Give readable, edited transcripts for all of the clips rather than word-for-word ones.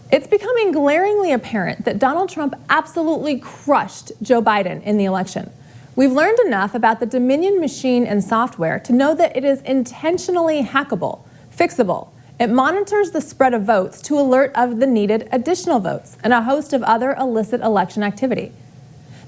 It's becoming glaringly apparent that Donald Trump absolutely crushed Joe Biden in the election. We've learned enough about the Dominion machine and software to know that it is intentionally hackable, fixable. It monitors the spread of votes to alert of the needed additional votes and a host of other illicit election activity.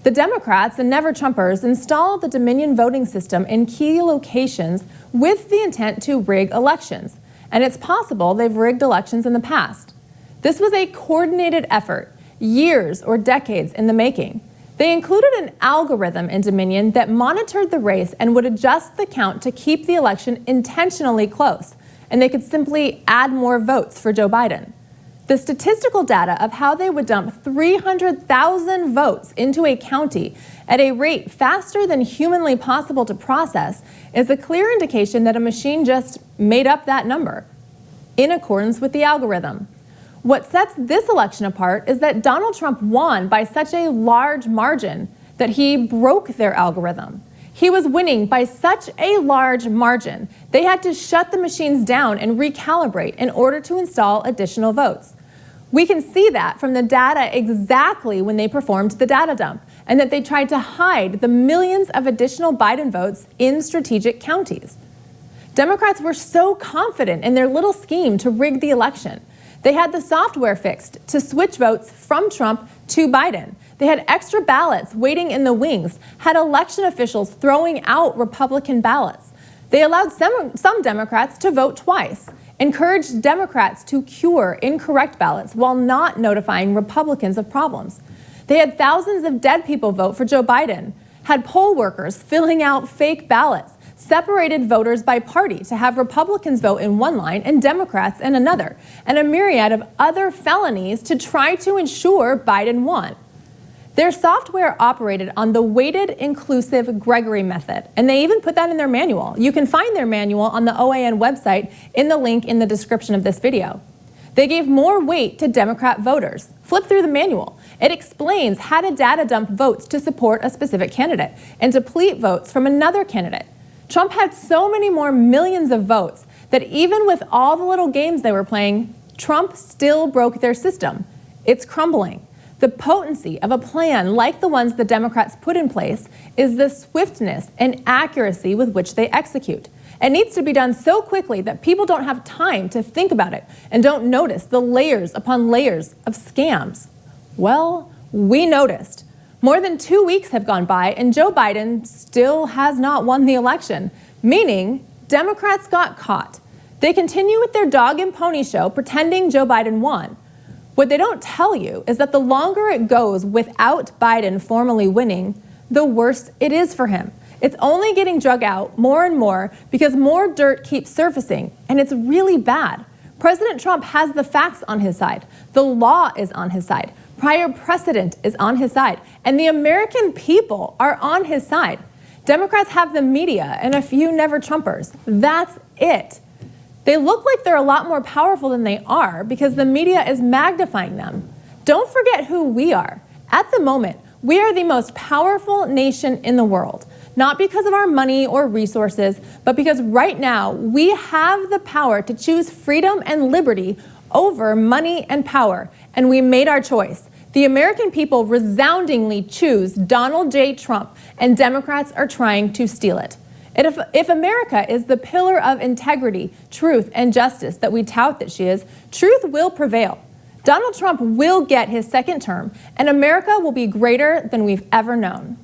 The Democrats and never-Trumpers installed the Dominion voting system in key locations with the intent to rig elections, and it's possible they've rigged elections in the past. This was a coordinated effort, years or decades in the making. They included an algorithm in Dominion that monitored the race and would adjust the count to keep the election intentionally close, and they could simply add more votes for Joe Biden. The statistical data of how they would dump 300,000 votes into a county at a rate faster than humanly possible to process is a clear indication that a machine just made up that number in accordance with the algorithm. What sets this election apart is that Donald Trump won by such a large margin that he broke their algorithm. He was winning by such a large margin, they had to shut the machines down and recalibrate in order to install additional votes. We can see that from the data exactly when they performed the data dump, and that they tried to hide the millions of additional Biden votes in strategic counties. Democrats were so confident in their little scheme to rig the election. They had the software fixed to switch votes from Trump to Biden. They had extra ballots waiting in the wings, had election officials throwing out Republican ballots. They allowed some Democrats to vote twice, encouraged Democrats to cure incorrect ballots while not notifying Republicans of problems. They had thousands of dead people vote for Joe Biden, had poll workers filling out fake ballots, separated voters by party to have Republicans vote in one line and Democrats in another, and a myriad of other felonies to try to ensure Biden won. Their software operated on the weighted inclusive Gregory method, and they even put that in their manual. You can find their manual on the OAN website in the link in the description of this video. They gave more weight to Democrat voters. Flip through the manual. It explains how to data dump votes to support a specific candidate and deplete votes from another candidate. Trump had so many more millions of votes that even with all the little games they were playing, Trump still broke their system. It's crumbling. The potency of a plan like the ones the Democrats put in place is the swiftness and accuracy with which they execute. It needs to be done so quickly that people don't have time to think about it and don't notice the layers upon layers of scams. Well, we noticed. More than 2 weeks have gone by and Joe Biden still has not won the election, meaning Democrats got caught. They continue with their dog and pony show pretending Joe Biden won. What they don't tell you is that the longer it goes without Biden formally winning, the worse it is for him. It's only getting drug out more and more because more dirt keeps surfacing, and it's really bad. President Trump has the facts on his side. The law is on his side. Prior precedent is on his side, and the American people are on his side. Democrats have the media and a few never-Trumpers. That's it. They look like they're a lot more powerful than they are because the media is magnifying them. Don't forget who we are. At the moment, we are the most powerful nation in the world, not because of our money or resources, but because right now we have the power to choose freedom and liberty over money and power, and we made our choice. The American people resoundingly choose Donald J. Trump, and Democrats are trying to steal it. If America is the pillar of integrity, truth, and justice that we tout that she is, truth will prevail. Donald Trump will get his second term, and America will be greater than we've ever known.